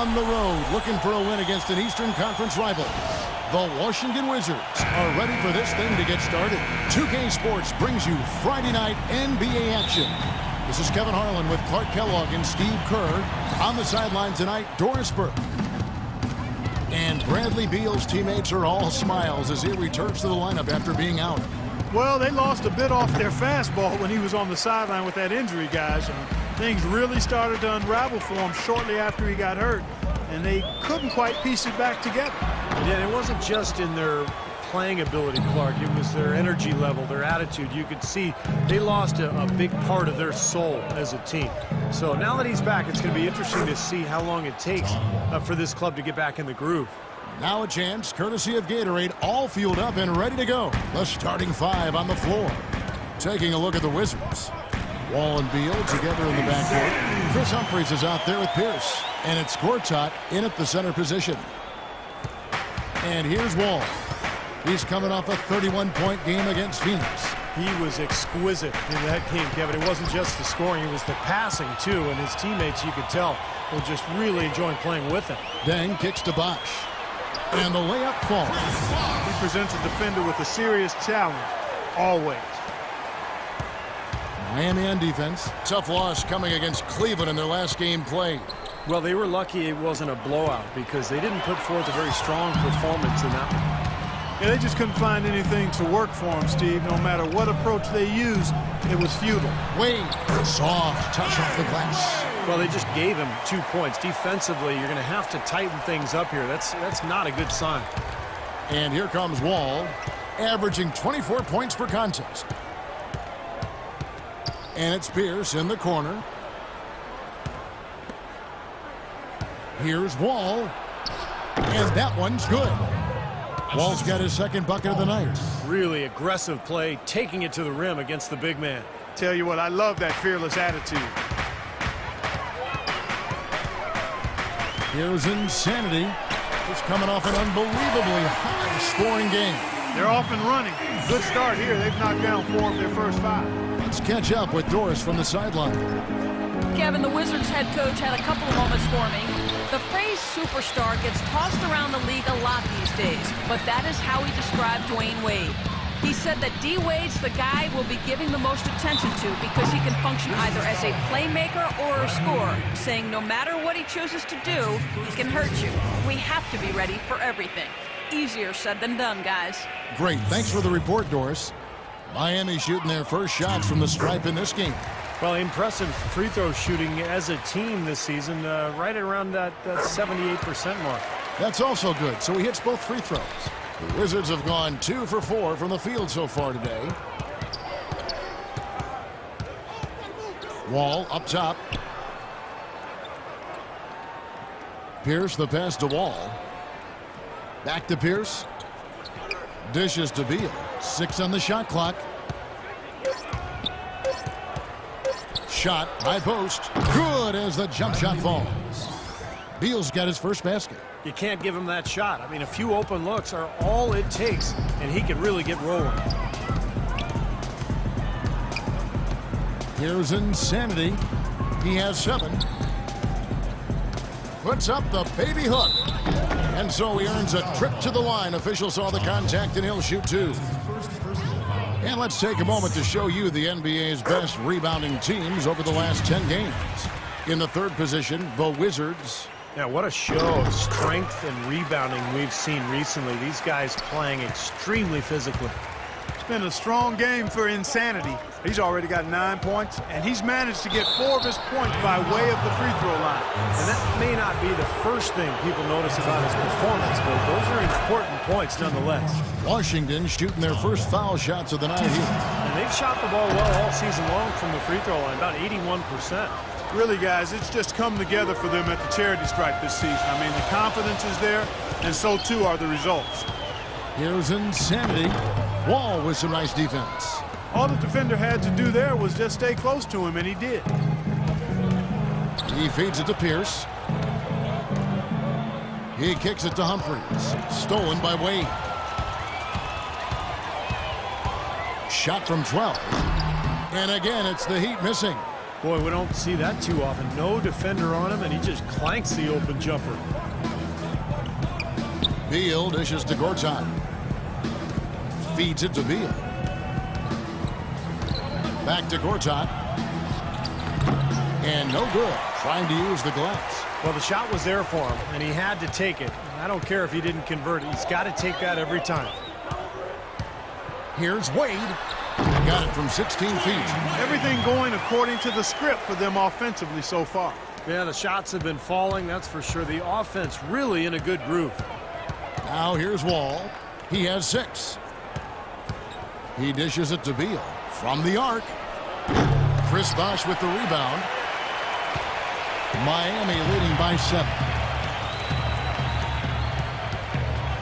on the road looking for a win against an Eastern Conference rival. The Washington Wizards are ready for this thing to get started. 2K Sports brings you Friday night NBA action. This is Kevin Harlan with Clark Kellogg and Steve Kerr. On the sideline tonight, Doris Burke. And Bradley Beal's teammates are all smiles as he returns to the lineup after being out. Well, they lost a bit off their fastball when he was on the sideline with that injury, guys. And things really started to unravel for him shortly after he got hurt, and they couldn't quite piece it back together. Yeah, it wasn't just in their playing ability, Clark. It was their energy level, their attitude. You could see they lost a big part of their soul as a team. So now that he's back, it's going to be interesting to see how long it takes for this club to get back in the groove. Now a chance, courtesy of Gatorade, all fueled up and ready to go. The starting five on the floor. Taking a look at the Wizards. Wall and Beal together in the backcourt. Chris Humphries is out there with Pierce. And it's Gortat in at the center position. And here's Wall. He's coming off a 31-point game against Phoenix. He was exquisite in that game, Kevin. It wasn't just the scoring, it was the passing, too. And his teammates, you could tell, were just really enjoying playing with him. Deng kicks to Bosch. And the layup falls. He presents a defender with a serious challenge, always. Miami on defense. Tough loss coming against Cleveland in their last game played. Well, they were lucky it wasn't a blowout because they didn't put forth a very strong performance in that one. Yeah, they just couldn't find anything to work for him, Steve. No matter what approach they used, it was futile. Wade, soft touch off the glass. Well, they just gave him 2 points. Defensively, you're going to have to tighten things up here. That's not a good sign. And here comes Wall, averaging 24 points per contest. And it's Pierce in the corner. Here's Wall. And that one's good. Wall's got his second bucket of the night. Really aggressive play, taking it to the rim against the big man. Tell you what, I love that fearless attitude. Here's Insanity. Just coming off an unbelievably high-scoring game. They're off and running. Good start here. They've knocked down 4 of their first 5. Let's catch up with Doris from the sideline. Kevin, the Wizards head coach had a couple of moments for me. The phrase superstar gets tossed around the league a lot these days, but that is how he described Dwayne Wade. He said that D. Wade's the guy we'll be giving the most attention to because he can function either as a playmaker or a scorer, saying no matter what he chooses to do, he can hurt you. We have to be ready for everything. Easier said than done, guys. Great. Thanks for the report, Doris. Miami shooting their first shots from the stripe in this game. Well, impressive free throw shooting as a team this season, right around that 78% mark. That's also good. So he hits both free throws. The Wizards have gone 2 for 4 from the field so far today. Wall up top. Pierce the pass to Wall. Back to Pierce. Dishes to Beal. 6 on the shot clock. Shot, high post. Good as the jump shot falls. Beal's got his first basket. You can't give him that shot. I mean, a few open looks are all it takes, and he can really get rolling. Here's Insanity. He has 7. Puts up the baby hook. And so he earns a trip to the line. Official saw the contact, and he'll shoot 2. And let's take a moment to show you the NBA's best rebounding teams over the last 10 games. In the third position, the Wizards. Yeah, what a show of strength and rebounding we've seen recently. These guys playing extremely physically. It's been a strong game for Insanity. He's already got 9 points, and he's managed to get 4 of his points by way of the free throw line. And that may not be the first thing people notice about his performance, but those are important points nonetheless. Washington shooting their first foul shots of the night here. And they've shot the ball well all season long from the free throw line, about 81%. Really, guys, it's just come together for them at the charity stripe this season. I mean, the confidence is there, and so too are the results. Here's Insanity. Wall with some nice defense. All the defender had to do there was just stay close to him, and he did. He feeds it to Pierce. He kicks it to Humphries. Stolen by Wade. Shot from 12. And again, it's the Heat missing. Boy, we don't see that too often. No defender on him, and he just clanks the open jumper. Beal dishes to Gortat. Feeds it to Beal. Back to Gortat. And no good. Trying to use the glass. Well, the shot was there for him, and he had to take it. I don't care if he didn't convert it. He's got to take that every time. Here's Wade. Got it from 16 feet. Everything going according to the script for them offensively so far. Yeah, the shots have been falling, that's for sure. The offense really in a good groove. Now here's Wall. He has 6. He dishes it to Beal. From the arc. Chris Bosh with the rebound. Miami leading by 7.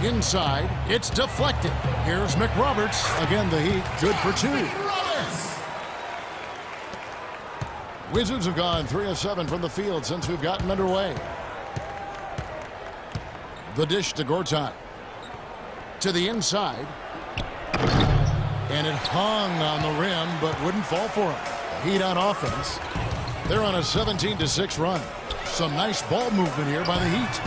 Inside, it's deflected. Here's McRoberts. Again, the Heat, good for 2. Wizards have gone 3 of 7 from the field since we've gotten underway. The dish to Gortat. To the inside. And it hung on the rim, but wouldn't fall for him. Heat on offense. They're on a 17-6 run. Some nice ball movement here by the Heat.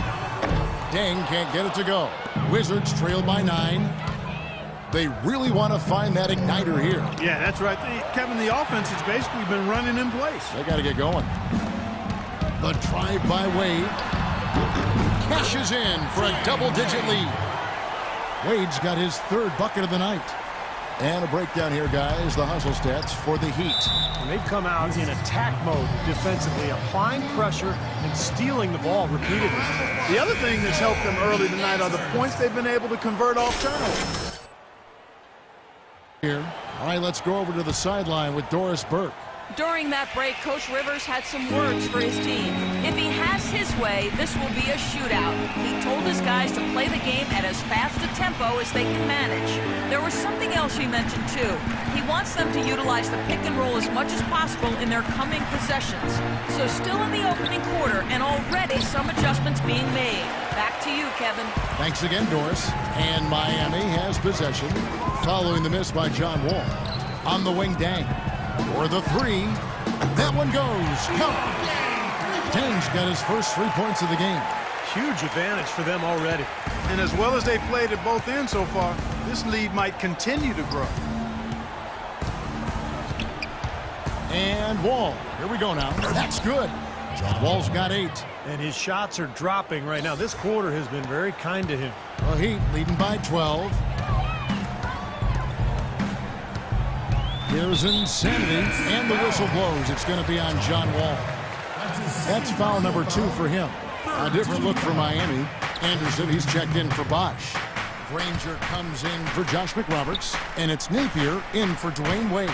Deng can't get it to go. Wizards trail by 9. They really want to find that igniter here. Yeah, that's right. Kevin, the offense has basically been running in place. They got to get going. The drive by Wade. Cashes in for a double-digit lead. Wade's got his 3rd bucket of the night. And a breakdown here, guys. The hustle stats for the Heat. And they've come out in attack mode defensively, applying pressure and stealing the ball repeatedly. The other thing that's helped them early tonight are the points they've been able to convert off turnovers. Here. All right, let's go over to the sideline with Doris Burke. During that break, Coach Rivers had some words for his team. If he has his way, this will be a shootout. He told his guys to play the game at as fast a tempo as they can manage. There was something else he mentioned, too. He wants them to utilize the pick and roll as much as possible in their coming possessions. So still in the opening quarter, and already some adjustments being made. Back to you, Kevin. Thanks again, Doris. And Miami has possession following the miss by John Wall. On the wing, Deng. For the 3. That one goes. Count. Deng's got his first 3 points of the game. Huge advantage for them already. And as well as they played at both ends so far, this lead might continue to grow. And Wall. Here we go now. That's good. Wall's got 8. And his shots are dropping right now. This quarter has been very kind to him. The Heat leading by 12. Here's Insanity, and the whistle blows. It's going to be on John Wall. That's foul number 2 for him. A different look for Miami. Anderson, he's checked in for Bosh. Granger comes in for Josh McRoberts, and it's Napier in for Dwayne Wade.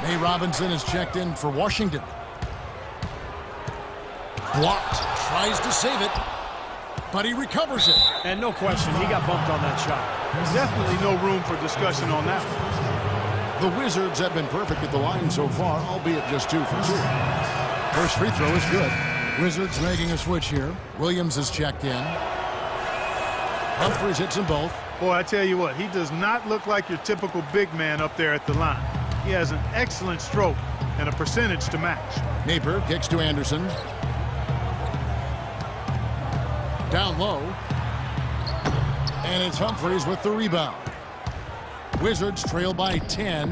May Robinson is checked in for Washington. Blocked, tries to save it, but he recovers it. And no question, he got bumped on that shot. There's definitely no room for discussion on that one. The Wizards have been perfect at the line so far, albeit just 2 for 2. First free throw is good. Wizards making a switch here. Williams is checked in. Humphries hits them both. Boy, I tell you what, he does not look like your typical big man up there at the line. He has an excellent stroke and a percentage to match. Napier kicks to Anderson. Down low. And it's Humphries with the rebound. Wizards trail by 10.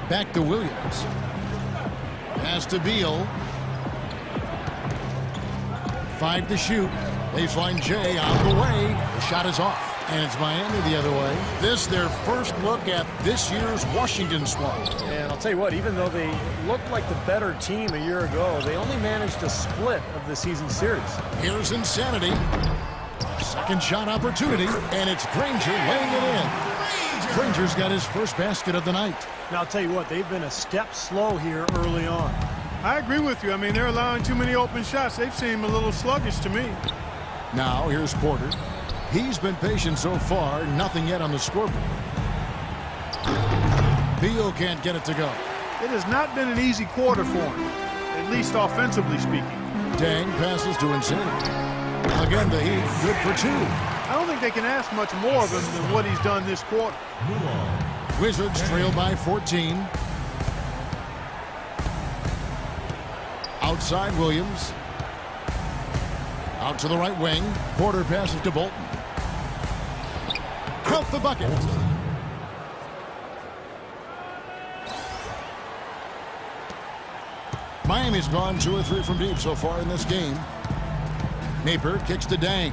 Back to Williams. Pass to Beal. 5 to shoot. Baseline J on the way. The shot is off. And it's Miami the other way. This their first look at this year's Washington squad. And I'll tell you what, even though they looked like the better team a year ago, they only managed a split of the season series. Here's Insanity. Second shot opportunity, and it's Granger laying it in. Granger's got his first basket of the night. Now, I'll tell you what, they've been a step slow here early on. I agree with you. I mean, they're allowing too many open shots. They've seemed a little sluggish to me. Now, here's Porter. He's been patient so far, nothing yet on the scoreboard. Beal can't get it to go. It has not been an easy quarter for him, at least offensively speaking. Deng passes to Insanity. Again, the Heat good for 2. I don't think they can ask much more of him than what he's done this quarter. Wizards trail by 14. Outside Williams. Out to the right wing. Porter passes to Bolton. Count the bucket. Miami's gone 2 or 3 from deep so far in this game. Napier kicks to Dang.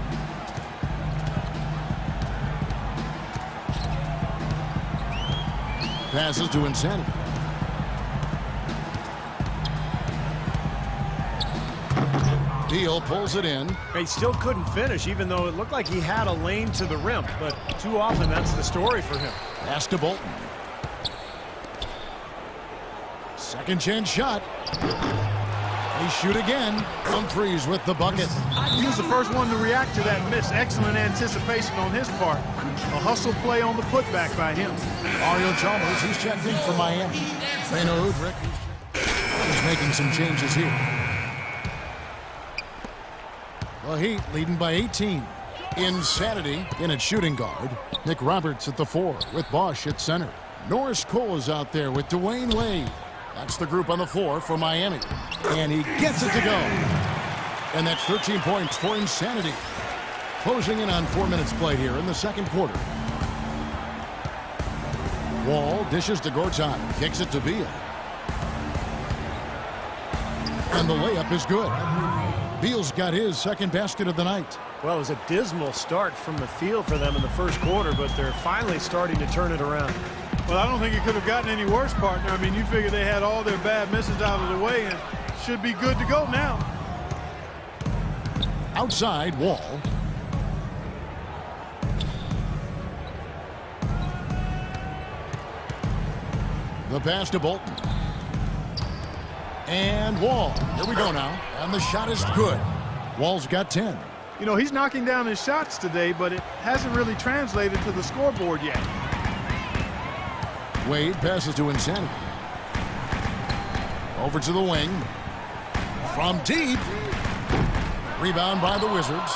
Passes to Insanity. Deal pulls it in. He still couldn't finish, even though it looked like he had a lane to the rim. But too often, that's the story for him. Pass to Bolton. Second chance shot. They shoot again. Humphries with the bucket. He was the first one to react to that miss. Excellent anticipation on his part. A hustle play on the putback by him. Mario Chalmers, he's checked in for Miami. They know Udrich. He's making some changes here. The Heat leading by 18. Insanity in at shooting guard. Nick Roberts at the 4 with Bosch at center. Norris Cole is out there with Dwayne Wade. That's the group on the floor for Miami. And he gets it to go. And that's 13 points for Insanity. Closing in on 4 minutes played here in the second quarter. Wall dishes to Gortat. Kicks it to Beal. And the layup is good. Beal's got his second basket of the night. Well, it was a dismal start from the field for them in the first quarter, but they're finally starting to turn it around. Well, I don't think it could have gotten any worse, partner. I mean, you figure they had all their bad misses out of the way and should be good to go now. Outside, Wall. The pass to Bolton. And Wall. Here we go now. And the shot is good. Wall's got 10. You know, he's knocking down his shots today, but it hasn't really translated to the scoreboard yet. Wade passes to Insanity. Over to the wing. From deep. Rebound by the Wizards.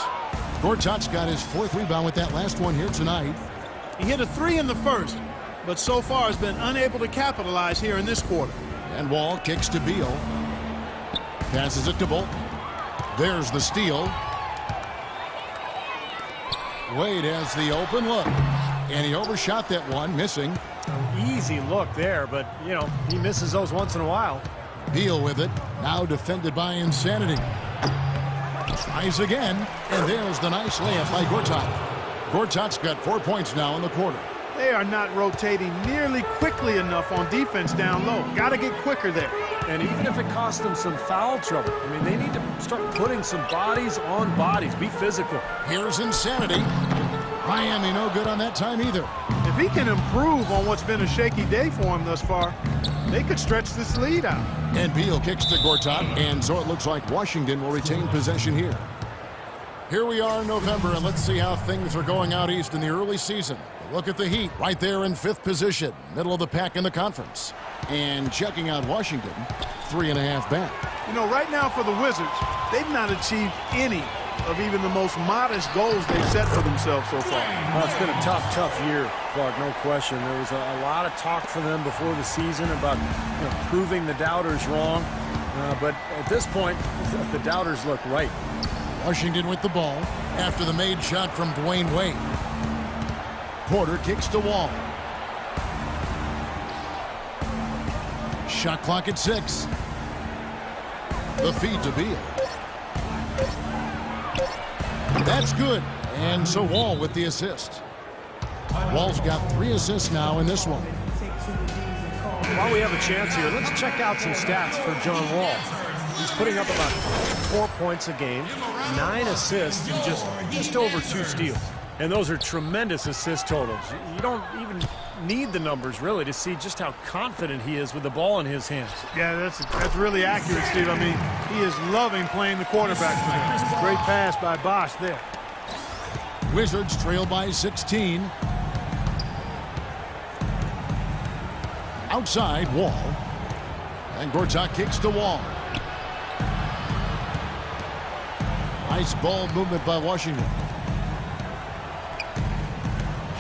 Gortat's got his 4th rebound with that last one here tonight. He hit a 3 in the first, but so far has been unable to capitalize here in this quarter. And Wall kicks to Beal. Passes it to Bolton. There's the steal. Wade has the open look. And he overshot that one, missing. Easy look there, but, you know, he misses those once in a while. Beal with it. Now defended by Insanity. Tries again. And there's the nice layup by Gortat. Gortat's got 4 points now in the quarter. They are not rotating nearly quickly enough on defense down low. Got to get quicker there. And even if it costs them some foul trouble, I mean, they need to start putting some bodies on bodies. Be physical. Here's Insanity. Miami no good on that time either. If he can improve on what's been a shaky day for him thus far, they could stretch this lead out. And Beal kicks to Gortat, and so it looks like Washington will retain possession here. Here we are in November, and let's see how things are going out east in the early season. Look at the Heat right there in 5th position, middle of the pack in the conference. And checking out Washington, 3.5 back. You know, right now for the Wizards, they've not achieved any of even the most modest goals they've set for themselves so far. Well, it's been a tough year, Clark, no question. There was a lot of talk for them before the season about proving the doubters wrong. But at this point, the doubters look right. Washington with the ball after the made shot from Dwayne Wade. Porter kicks to Wall. Shot clock at 6. The feed to Beal. That's good. And so Wall with the assist. Wall's got 3 assists now in this one. While we have a chance here, let's check out some stats for John Wall. He's putting up about 4 points a game, 9 assists, and just over 2 steals. And those are tremendous assist totals. You don't even need the numbers, really, to see just how confident he is with the ball in his hands. Yeah, that's really accurate, Steve. I mean, he is loving playing the quarterback for him. Great pass by Bosch there. Wizards trail by 16. Outside, Wall. And Gortat kicks to Wall. Nice ball movement by Washington.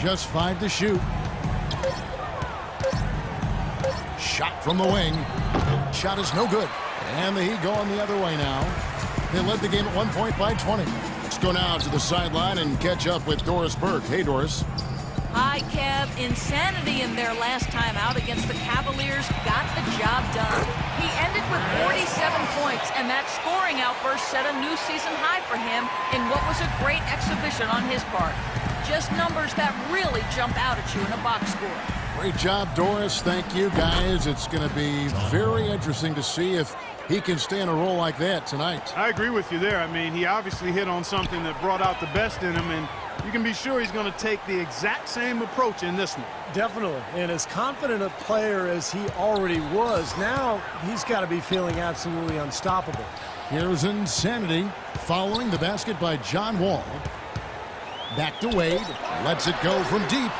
Just 5 to shoot. Shot from the wing. Shot is no good. And the Heat going the other way now. They led the game at 1 point by 20. Let's go now to the sideline and catch up with Doris Burke. Hey, Doris. Hi, Kev. Insanity in their last time out against the Cavaliers got the job done. He ended with 47 points, and that scoring outburst set a new season high for him in what was a great exhibition on his part. Just numbers that really jump out at you in a box score. Great job, Doris. Thank you, guys. It's going to be very interesting to see if he can stay in a role like that tonight. I agree with you there. I mean, he obviously hit on something that brought out the best in him, and you can be sure he's going to take the exact same approach in this one. Definitely. And as confident a player as he already was, now he's got to be feeling absolutely unstoppable. Here's Insanity following the basket by John Wall. Back to Wade. Lets it go from deep.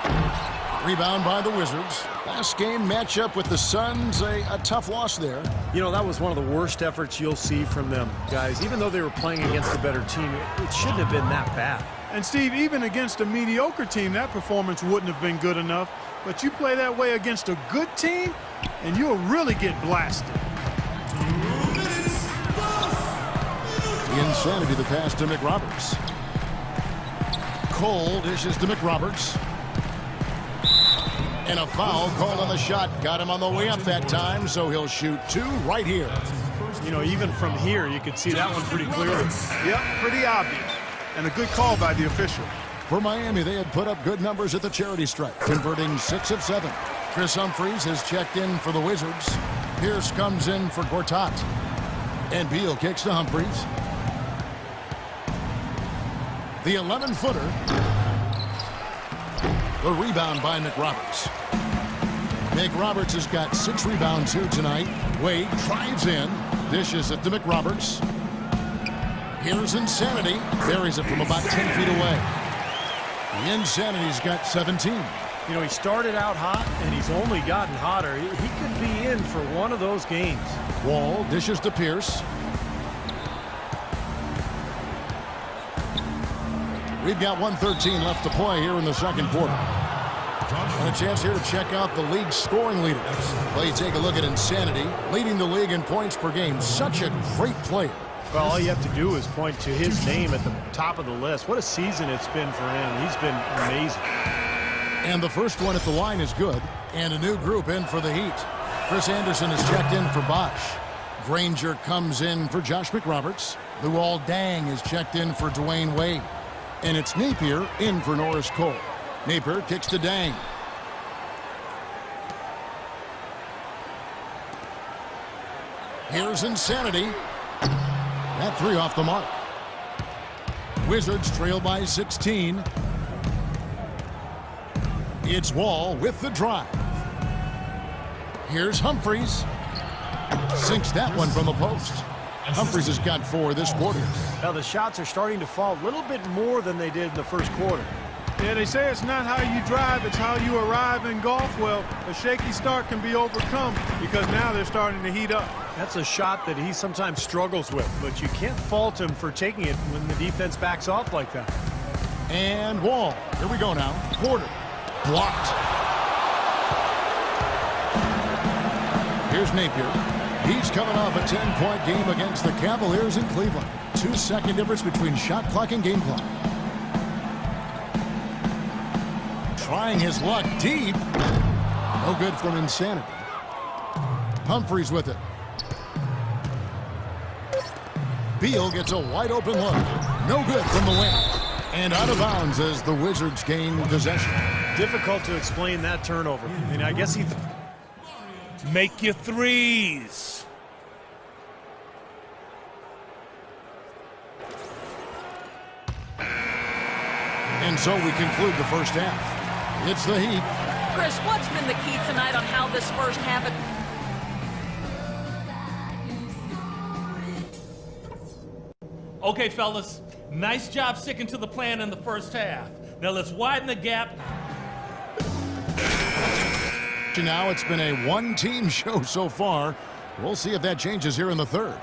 Rebound by the Wizards. Last game matchup with the Suns, a tough loss there. You know, that was one of the worst efforts you'll see from them, guys. Even though they were playing against a better team, it shouldn't have been that bad. And, Steve, even against a mediocre team, that performance wouldn't have been good enough. But you play that way against a good team, and you'll really get blasted. The Insanity, the pass to McRoberts. Cole dishes to McRoberts. And a foul called on the shot. Got him on the way up that time, so he'll shoot 2 right here. You know, even from here, you could see that one pretty clearly. Yep, pretty obvious. And a good call by the official. For Miami, they had put up good numbers at the charity stripe, converting 6 of 7. Chris Humphries has checked in for the Wizards. Pierce comes in for Gortat. And Beal kicks to Humphries. The 11-footer. The rebound by McRoberts. McRoberts has got 6 rebounds here tonight. Wade drives in. Dishes it to McRoberts. Here's Insanity. Buries it from about 10 feet away. The Insanity's got 17. You know, he started out hot, and he's only gotten hotter. He could be in for one of those games. Wall dishes to Pierce. We've got 1:13 left to play here in the second quarter. And a chance here to check out the league's scoring leaders. Well, you take a look at Insanity, leading the league in points per game. Such a great player. Well, all you have to do is point to his name at the top of the list. What a season it's been for him. He's been amazing. And the first one at the line is good. And a new group in for the Heat. Chris Anderson is checked in for Bosch. Granger comes in for Josh McRoberts. Luol Deng is checked in for Dwayne Wade. And it's Napier in for Norris Cole. Napier kicks to Deng. Here's Insanity. That 3 off the mark. Wizards trail by 16. It's Wall with the drive. Here's Humphries. Sinks that one from the post. Humphries has got 4 this quarter. Now the shots are starting to fall a little bit more than they did in the first quarter. Yeah, they say it's not how you drive, it's how you arrive in golf. Well, a shaky start can be overcome because now they're starting to heat up. That's a shot that he sometimes struggles with, but you can't fault him for taking it when the defense backs off like that. And Wall. Here we go now. Porter. Blocked. Here's Napier. He's coming off a 10-point game against the Cavaliers in Cleveland. 2-second difference between shot clock and game clock. Trying his luck deep. No good from Insanity. Humphries with it. Beal gets a wide-open look. No good from the wing. And out of bounds as the Wizards gain possession. Difficult to explain that turnover. I mean, I guess he... Make your threes. And so we conclude the first half. It's the Heat. Chris, what's been the key tonight on how this first half... Okay, fellas, nice job sticking to the plan in the first half. Now let's widen the gap. Now it's been a one-team show so far. We'll see if that changes here in the third.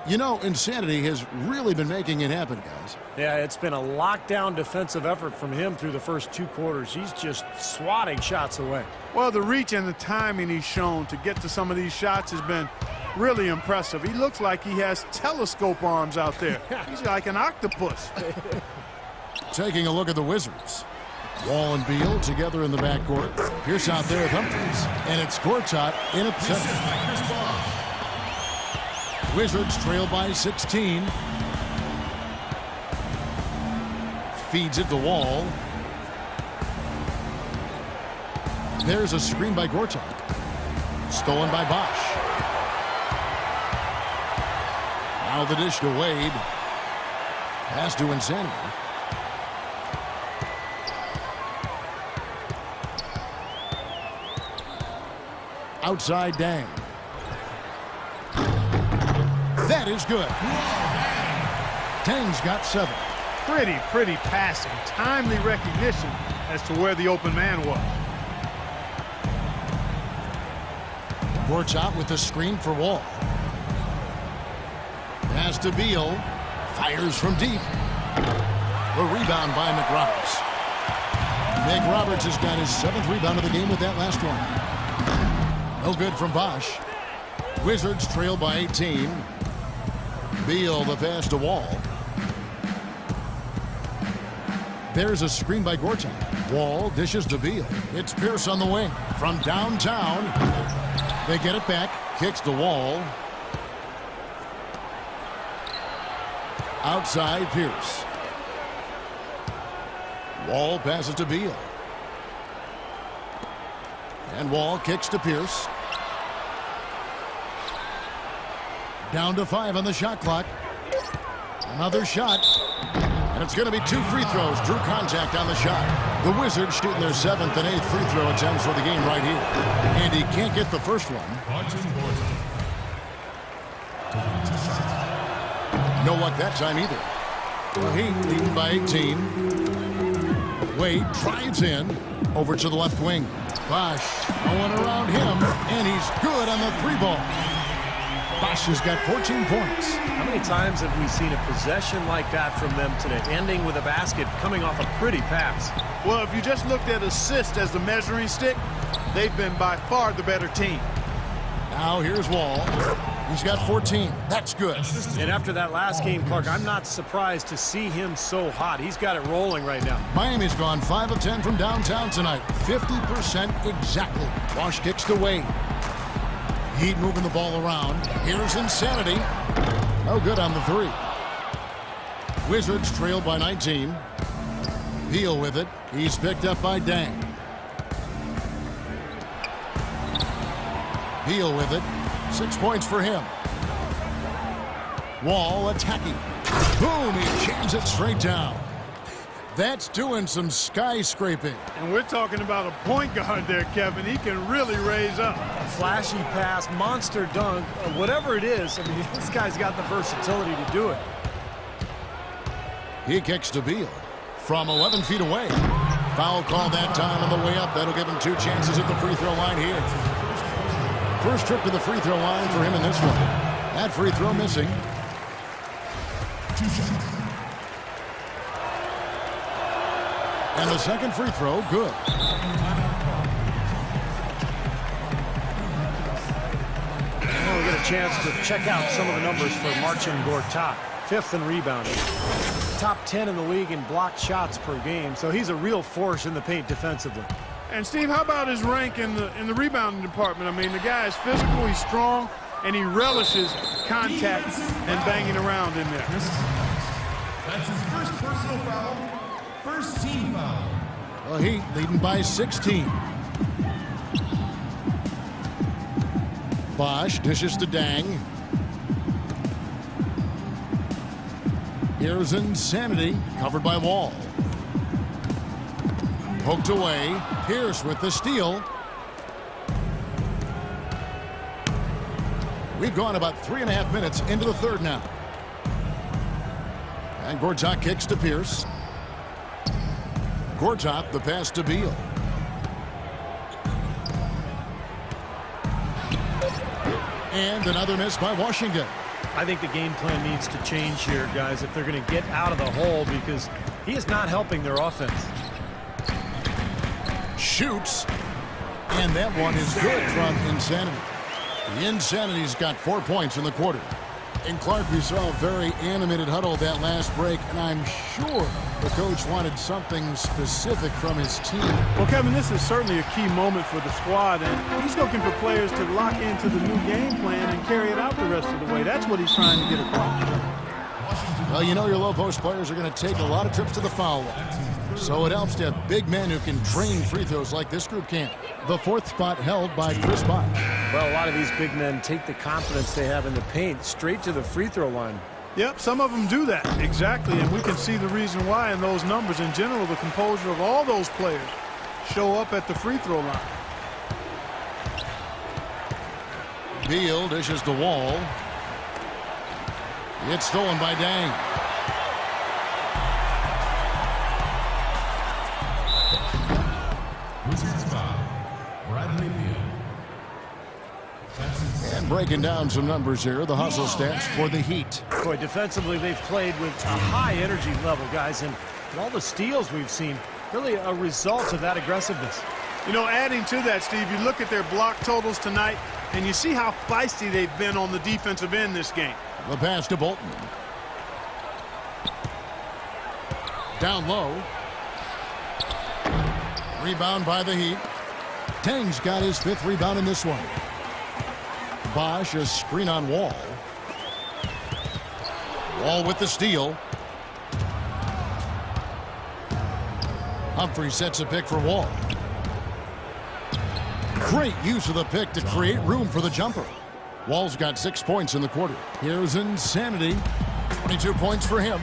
You know, insanity has really been making it happen, guys. Yeah, it's been a lockdown defensive effort from him through the first 2 quarters. He's just swatting shots away. Well, the reach and the timing he's shown to get to some of these shots has been really impressive. He looks like he has telescope arms out there. He's like an octopus. Taking a look at the Wizards. Wall and Beal together in the backcourt. Pierce out there with Humphries. And it's Gortat in at center. Wizards trail by 16. Feeds it to Wall. There's a screen by Gortat. Stolen by Bosch. Now the dish to Wade. Pass to Insanity. Outside Dang. That is good. Dang's got 7. Pretty passing. Timely recognition as to where the open man was. Gortat with the screen for Wall. Pass to Beal. Fires from deep. The rebound by McRoberts. McRoberts has got his 7th rebound of the game with that last one. No good from Bosch. Wizards trail by 18. Beal the pass to Wall. There's a screen by Gortat. Wall dishes to Beal. It's Pierce on the wing. From downtown. They get it back. Kicks to Wall. Outside Pierce. Wall passes to Beal. And Wall kicks to Pierce. Down to 5 on the shot clock. Another shot. And it's going to be 2 free throws. Drew contact on the shot. The Wizards shooting their 7th and 8th free throw attempts for the game right here. And he can't get the first one. No luck that time either. The Heat leading by 18. Wade drives in. Over to the left wing. Bosch going around him. And he's good on the 3-ball. Bosch has got 14 points. How many times have we seen a possession like that from them today, ending with a basket coming off a pretty pass? Well, if you just looked at assist as the measuring stick, they've been by far the better team. Now here's Wall. He's got 14. That's good. And after that last game, Clark, I'm not surprised to see him so hot. He's got it rolling right now. Miami's gone 5 of 10 from downtown tonight. 50% exactly. Bosch kicks to Wade. Heat moving the ball around. Here's Insanity. No good on the 3. Wizards trail by 19. Beal with it. He's picked up by Dang. Beal with it. 6 points for him. Wall attacking. Boom! He jams it straight down. That's doing some skyscraping. And we're talking about a point guard there, Kevin. He can really raise up. A flashy pass, monster dunk, whatever it is. I mean, this guy's got the versatility to do it. He kicks to Beal from 11 feet away. Foul call that time on the way up. That'll give him 2 chances at the free throw line here. First trip to the free throw line for him in this one. That free throw missing. 2 shots. And the second free throw, good. Now we get a chance to check out some of the numbers for Marcin Gortat. 5th in rebounding. Top 10 in the league in blocked shots per game. So he's a real force in the paint defensively. And Steve, how about his rank in the rebounding department? I mean, the guy is physical, he's strong, and he relishes contact and banging around in there. That's his first personal foul. First team foul. Well, Heat leading by 16. Bosch dishes to Dang. Here's Insanity, covered by Wall. Poked away. Pierce with the steal. We've gone about 3.5 minutes into the third now. And Gortat kicks to Pierce. Gortat the pass to Beal. And another miss by Washington. I think the game plan needs to change here, guys, if they're going to get out of the hole, because he is not helping their offense. Shoots. And that one is good from Insanity. The Insanity's got 4 points in the quarter. And Clark, we saw a very animated huddle that last break, and I'm sure the coach wanted something specific from his team. Well, Kevin, this is certainly a key moment for the squad, and he's looking for players to lock into the new game plan and carry it out the rest of the way. That's what he's trying to get across. Well, you know your low post players are going to take a lot of trips to the foul line. So it helps to have big men who can drain free throws like this group can. The 4th spot held by Chris Bosh. Well, a lot of these big men take the confidence they have in the paint straight to the free throw line. Yep, some of them do that. Exactly, and we can see the reason why in those numbers. In general, the composure of all those players show up at the free throw line. Beal dishes the Wall. It's stolen by Dang. Wizards foul. Bradley Beal. And breaking down some numbers here, the hustle stats for the Heat. Boy, defensively, they've played with a high energy level, guys, and all the steals we've seen, really a result of that aggressiveness. You know, adding to that, Steve, you look at their block totals tonight, and you see how feisty they've been on the defensive end this game. The pass to Bolton. Down low. Rebound by the Heat. Tang's got his 5th rebound in this one. Bosh, a screen on Wall. Wall with the steal. Humphrey sets a pick for Wall. Great use of the pick to create room for the jumper. Wall's got 6 points in the quarter. Here's Insanity. 22 points for him.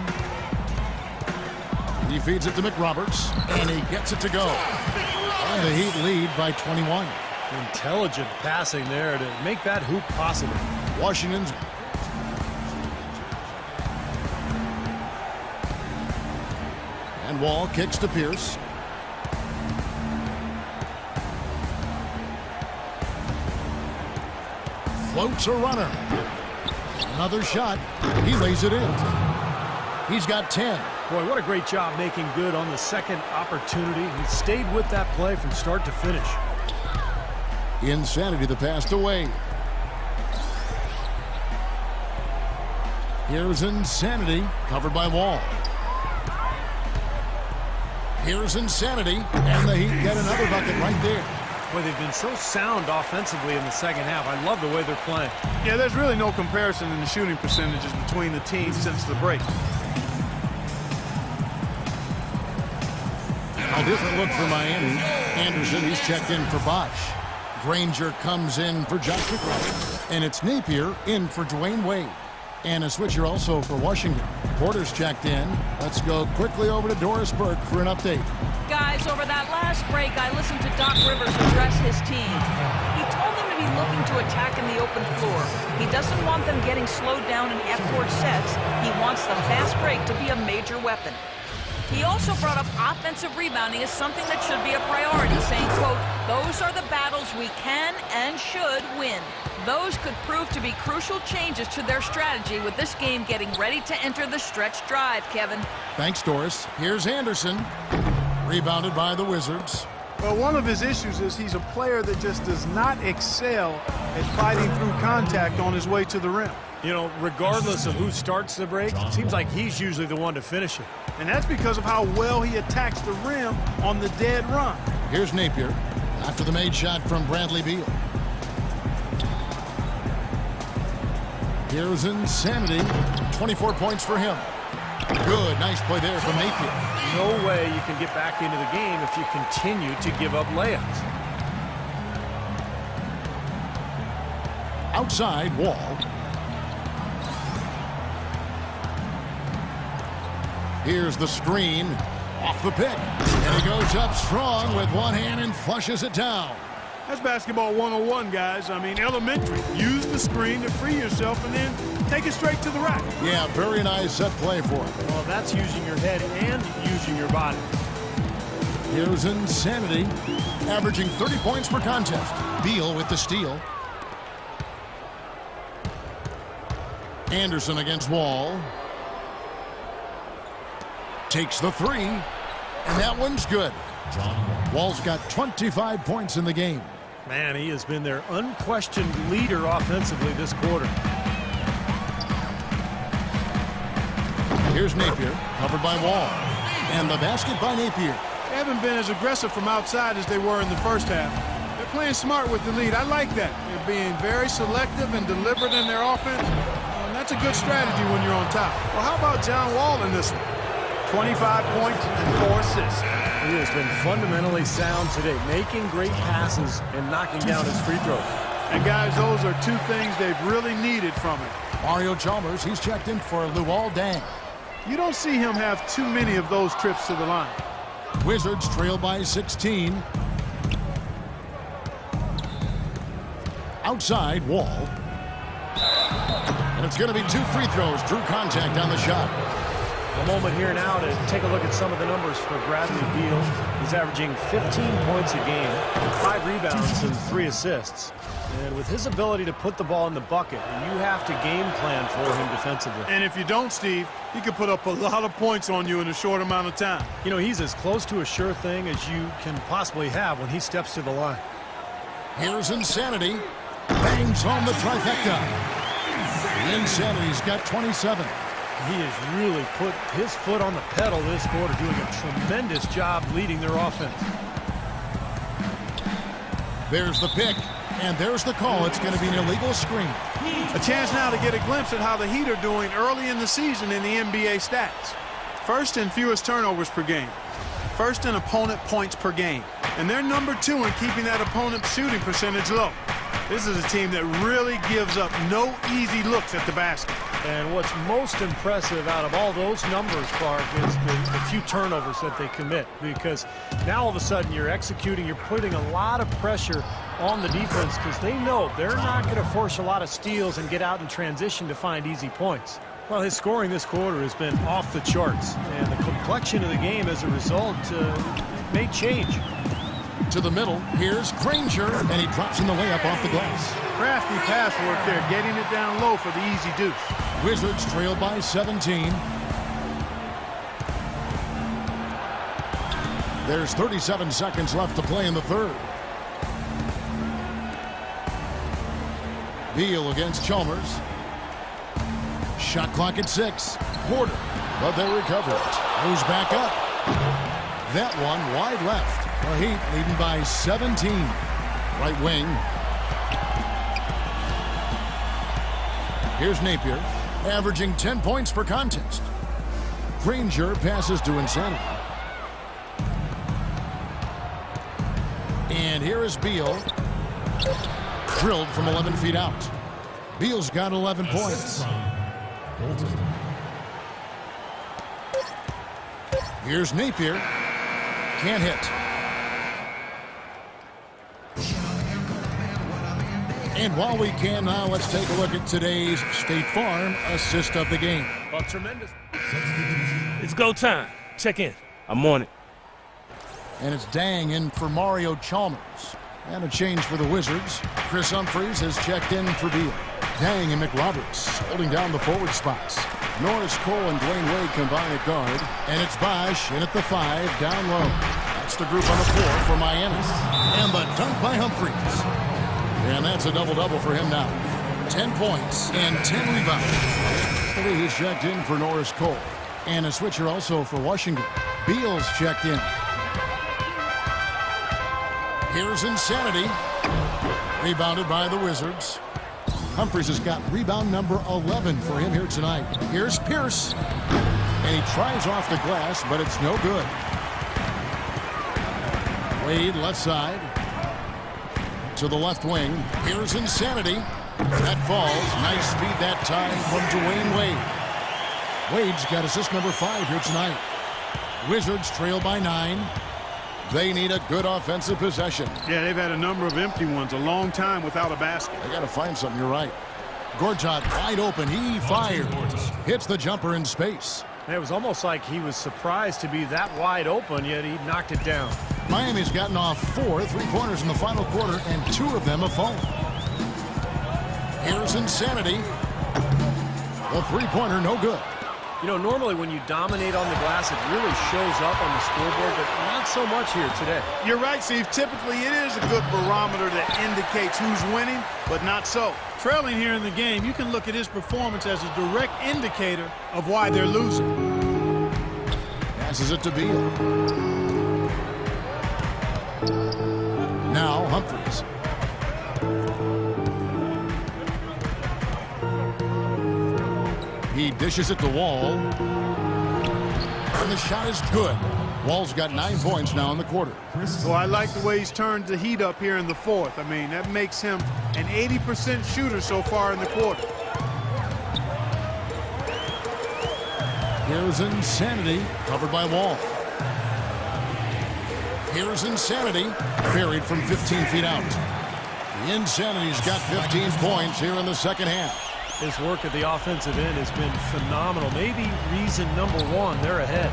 He feeds it to McRoberts, and he gets it to go. And the Heat lead by 21. Intelligent passing there to make that hoop possible. Washington's. And Wall kicks to Pierce. Floats a runner. Another shot. He lays it in. He's got 10. Boy, what a great job making good on the second opportunity. He stayed with that play from start to finish. Insanity the pass away. Here's Insanity, covered by Wall. Here's Insanity, and the Heat get another bucket right there. Boy, they've been so sound offensively in the second half. I love the way they're playing. Yeah, there's really no comparison in the shooting percentages between the teams since the break. A different look for Miami. Anderson, he's checked in for Bosh. Granger comes in for Josh McRoberts. And it's Napier in for Dwayne Wade. And a switcher also for Washington. Porter's checked in. Let's go quickly over to Doris Burke for an update. Guys, over that last break, I listened to Doc Rivers address his team. He told them to be looking to attack in the open floor. He doesn't want them getting slowed down in F-court sets. He wants the fast break to be a major weapon. He also brought up offensive rebounding as something that should be a priority, saying, quote, "Those are the battles we can and should win." Those could prove to be crucial changes to their strategy with this game getting ready to enter the stretch drive, Kevin. Thanks, Doris. Here's Anderson. Rebounded by the Wizards. Well, one of his issues is he's a player that just does not excel at fighting through contact on his way to the rim. You know, regardless of who starts the break, it seems like he's usually the one to finish it. And that's because of how well he attacks the rim on the dead run. Here's Napier after the made shot from Bradley Beal. Here's Insanity. 24 points for him. Good, nice play there from Napier. No way you can get back into the game if you continue to give up layups. Outside, Wall. Here's the screen. Off the pick. And he goes up strong with one hand and flushes it down. That's basketball 101, guys. I mean, elementary. Use the screen to free yourself and then take it straight to the rack. Yeah, very nice set play for him. Well, that's using your head and using your body. Here's Insanity, averaging 30 points per contest. Beal with the steal. Anderson against Wall. Takes the three, and that one's good. Wall's got 25 points in the game. Man, he has been their unquestioned leader offensively this quarter. Here's Napier, covered by Wall. And the basket by Napier. They haven't been as aggressive from outside as they were in the first half. They're playing smart with the lead. I like that. They're being very selective and deliberate in their offense. And that's a good strategy when you're on top. Well, how about John Wall in this one? 25 points and 4 assists. He has been fundamentally sound today, making great passes and knocking down his free throws. And, guys, those are two things they've really needed from him. Mario Chalmers, he's checked in for Luol Deng. You don't see him have too many of those trips to the line. Wizards trail by 16. Outside, Wall. And it's going to be 2 free throws. Drew contact on the shot. A moment here now to take a look at some of the numbers for Bradley Beal. He's averaging 15 points a game, 5 rebounds, and 3 assists. And with his ability to put the ball in the bucket, you have to game plan for him defensively. And if you don't, Steve, he could put up a lot of points on you in a short amount of time. You know, he's as close to a sure thing as you can possibly have when he steps to the line. Here's Insanity. Bangs home the trifecta. Insanity's got 27. He has really put his foot on the pedal this quarter, doing a tremendous job leading their offense. There's the pick, and there's the call. It's going to be an illegal screen. A chance now to get a glimpse at how the Heat are doing early in the season in the NBA stats. First in fewest turnovers per game. First in opponent points per game. And they're number 2 in keeping that opponent's shooting percentage low. This is a team that really gives up no easy looks at the basket. And what's most impressive out of all those numbers, Clark, is the few turnovers that they commit. Because now all of a sudden you're executing, you're putting a lot of pressure on the defense because they know they're not going to force a lot of steals and get out in transition to find easy points. Well, his scoring this quarter has been off the charts. And the complexion of the game as a result may change. To the middle, here's Granger, and he drops in the layup off the glass. Crafty pass work there, getting it down low for the easy deuce. Wizards trail by 17. There's 37 seconds left to play in the third. Beal against Chalmers. Shot clock at 6. Porter, but they recover it. Moves back up. That one wide left. The Heat leading by 17. Right wing. Here's Napier, averaging 10 points per contest. Granger passes to Insanity. And here is Beal. Drilled from 11 feet out. Beal's got 11 points. Here's Napier. Can't hit. And while we can now, let's take a look at today's State Farm assist of the game. Well, tremendous. It's go time. Check in. I'm on it. And it's Deng in for Mario Chalmers. And a change for the Wizards. Chris Humphries has checked in for Beal. Deng and McRoberts holding down the forward spots. Norris Cole and Dwayne Wade combine at guard. And it's Bosch in at the 5 down low. That's the group on the floor for Miami. And the dunk by Humphries. And that's a double-double for him now. 10 points and 10 rebounds. He's checked in for Norris Cole. And a switcher also for Washington. Beal's checked in. Here's Insanity. Rebounded by the Wizards. Humphries has got rebound number 11 for him here tonight. Here's Pierce. And he tries off the glass, but it's no good. Wade left side. To the left wing. Here's Insanity. That falls. Nice speed that time from Dwayne Wade. Wade's got assist number 5 here tonight. Wizards trail by 9. They need a good offensive possession. Yeah, they've had a number of empty ones, a long time without a basket. They got to find something, you're right. Gortat wide open. He fires. Hits the jumper in space. It was almost like he was surprised to be that wide open, yet he knocked it down. Miami's gotten off 4 3-pointers in the final quarter, and 2 of them have fallen. Here's Insanity. The three-pointer, no good. You know, normally when you dominate on the glass, it really shows up on the scoreboard, but not so much here today. You're right, Steve. Typically, it is a good barometer that indicates who's winning, but not so. Trailing here in the game, you can look at his performance as a direct indicator of why they're losing. Passes it to Beal. Now Humphries. He dishes it to Wall. And the shot is good. Wall's got 9 points now in the quarter. So I like the way he's turned the heat up here in the fourth. I mean, that makes him an 80% shooter so far in the quarter. Here's Insanity, covered by Wall. Here's Insanity, buried from 15 feet out. The Insanity's got 15 points here in the second half. His work at the offensive end has been phenomenal. Maybe reason number one, they're ahead.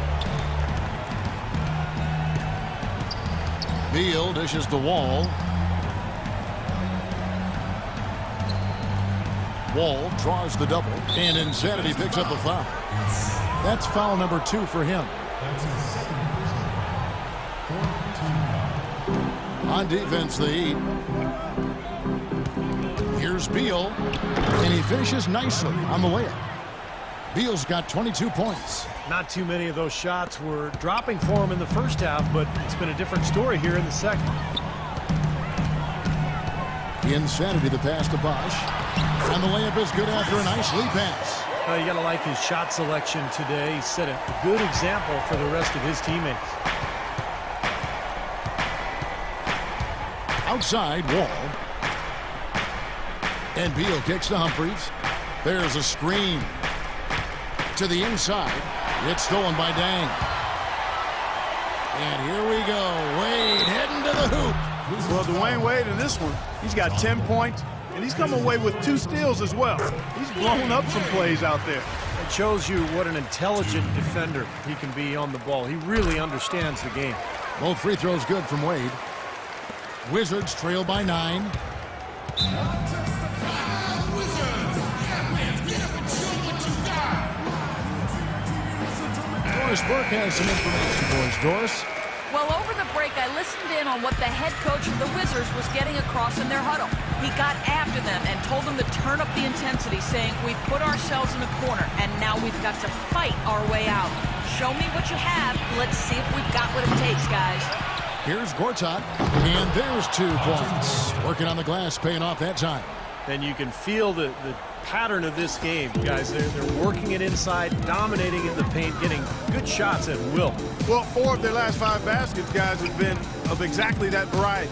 Beal dishes to Wall. Wall draws the double, and Insanity picks up the foul. That's foul number 2 for him. On defense, the Heat. Here's Beal, and he finishes nicely on the layup. Beal's got 22 points. Not too many of those shots were dropping for him in the first half, but it's been a different story here in the second. The Insanity, the pass to Bosch. And the layup is good after a nice lead pass. You got to like his shot selection today. He set a good example for the rest of his teammates. Outside, Wall. And Beal kicks to Humphries. There's a screen. To the inside. It's stolen by Dang. And here we go. Wade heading to the hoop. Well, Dwayne Wade in this one, he's got 10 points, and he's come away with 2 steals as well. He's blown up some plays out there. It shows you what an intelligent defender he can be on the ball. He really understands the game. Both free throws good from Wade. Wizards trail by 9. Doris Burke has some information for us. Doris? Well, over the break, I listened in on what the head coach of the Wizards was getting across in their huddle. He got after them and told them to turn up the intensity, saying, we've put ourselves in a corner, and now we've got to fight our way out. Show me what you have. Let's see if we've got what it takes, guys. Here's Gortat, and there's 2 points. Working on the glass, paying off that time. And you can feel the pattern of this game, guys. They're working it inside, dominating in the paint, getting good shots at will. Well, 4 of their last 5 baskets, guys, have been of exactly that variety.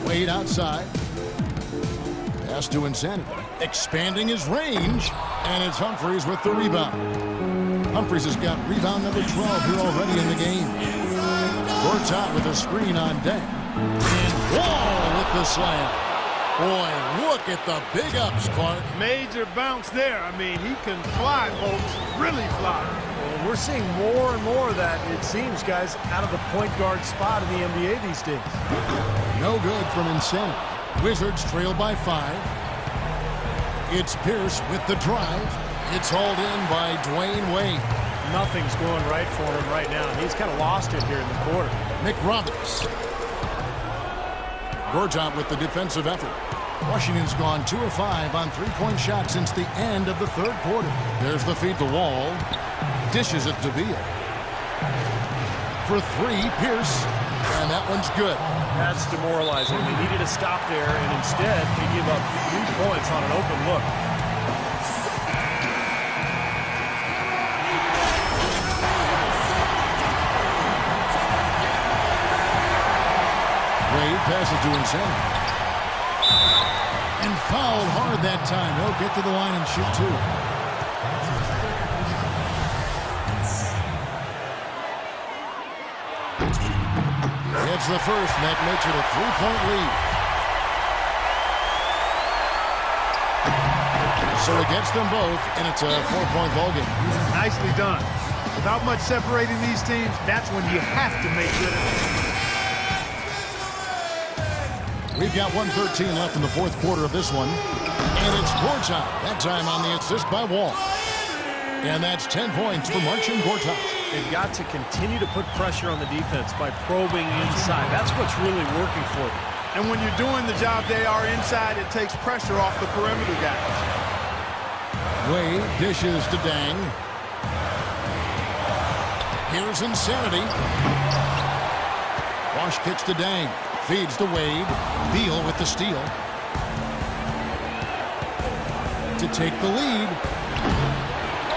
Wade outside. Pass to Insanity. Expanding his range, and it's Humphries with the rebound. Humphries has got rebound number 12 here already in the game. Gortat with a screen on deck. And Wall with the slam. Boy, look at the big ups, Clark. Major bounce there. I mean, he can fly, folks. Really fly. Well, we're seeing more and more of that, it seems, guys, out of the point guard spot in the NBA these days. No good from Insanity. Wizards trail by 5. It's Pierce with the drive. It's hauled in by Dwayne Wade. Nothing's going right for him right now. He's kind of lost it here in the quarter. Nick Roberts. Gortat with the defensive effort. Washington's gone 2 of 5 on 3-point shots since the end of the third quarter. There's the feed to Wall. Dishes it to Beal. For 3, Pierce. And that one's good. That's demoralizing. They needed a stop there, and instead they give up 3 points on an open look. Wade passes to Insanity. And fouled hard that time. He'll get to the line and shoot 2. It's the first, and that makes it a 3-point lead. So it gets them both, and it's a 4-point ball game. Nicely done. Without much separating these teams, that's when you have to make good of it. We've got 1:13 left in the fourth quarter of this one. And it's Gortat. That time on the assist by Wall. And that's 10 points for Marcin Gortat. They've got to continue to put pressure on the defense by probing inside. That's what's really working for them. And when you're doing the job they are inside, it takes pressure off the perimeter guys. Wade dishes to Dang. Here's Insanity. Wash kicks to Dang. Feeds to Wade. Beal with the steal. To take the lead.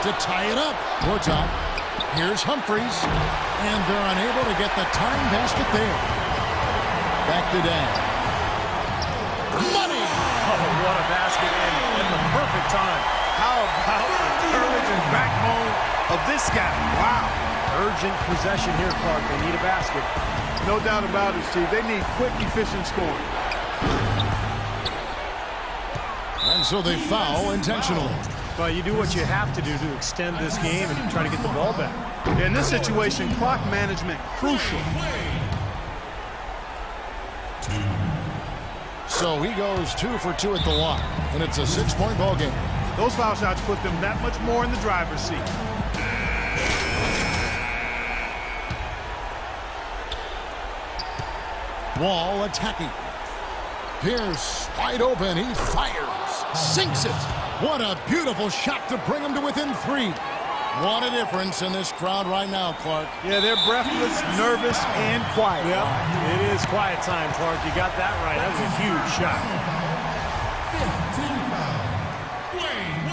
To tie it up. Gortat. Here's Humphries. And they're unable to get the tying basket there. Back to Dang. Money! Oh, what a basket in the perfect time. How about the courage and backbone of this guy? Wow. Urgent possession here, Clark. They need a basket. No doubt about it, Steve. They need quick, efficient scoring. And so they foul intentionally. Well, you do what you have to do to extend this game and try to get the ball back. In this situation, clock management crucial. So he goes 2 for 2 at the line, and it's a 6-point ball game. Those foul shots put them that much more in the driver's seat. Wall attacking. Pierce wide open. He fires. Sinks it. What a beautiful shot to bring him to within 3. What a difference in this crowd right now, Clark. Yeah, they're breathless, nervous, and quiet. Yeah, it is quiet time, Clark. You got that right. That was a huge shot. 15 foul. Wade.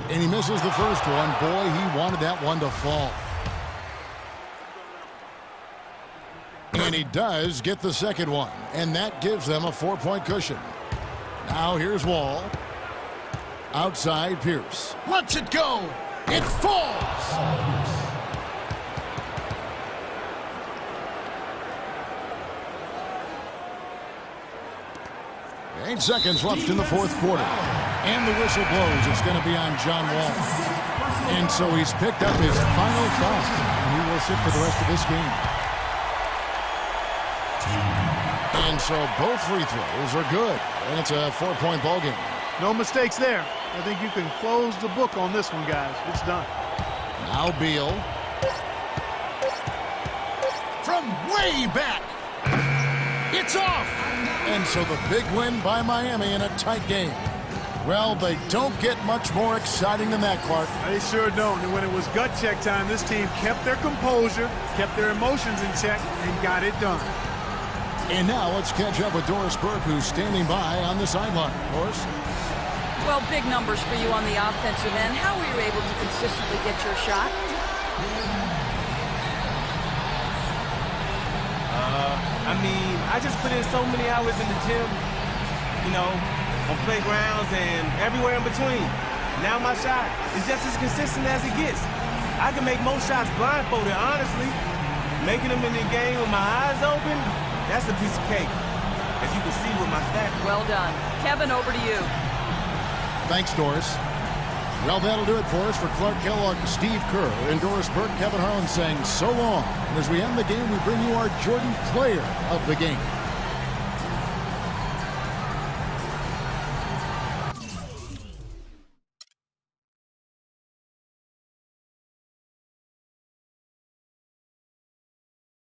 2. And he misses the first one. Boy, he wanted that one to fall. And he does get the second one. And that gives them a 4-point cushion. Now here's Wall. Outside Pierce. Lets it go. It falls. 8 seconds left in the fourth quarter. And the whistle blows. It's going to be on John Wall. And so he's picked up his final foul. And he will sit for the rest of this game. And so both free throws are good. And it's a 4-point ball game. No mistakes there. I think you can close the book on this one, guys. It's done. Now Beal. From way back. It's off. And so the big win by Miami in a tight game. Well, they don't get much more exciting than that, Clark. They sure don't. And when it was gut check time, this team kept their composure, kept their emotions in check, and got it done. And now let's catch up with Doris Burke, who's standing by on the sideline. Doris? Well, big numbers for you on the offensive end. How were you able to consistently get your shot? I mean, I just put in so many hours in the gym, you know, on playgrounds and everywhere in between. Now my shot is just as consistent as it gets. I can make most shots blindfolded, honestly. Making them in the game with my eyes open, that's a piece of cake, as you can see with my stats. Well done. Kevin, over to you. Thanks, Doris. Well, that'll do it for us. For Clark Kellogg, Steve Kerr, and Doris Burke, Kevin Harlan saying so long. And as we end the game, we bring you our Jordan Player of the Game.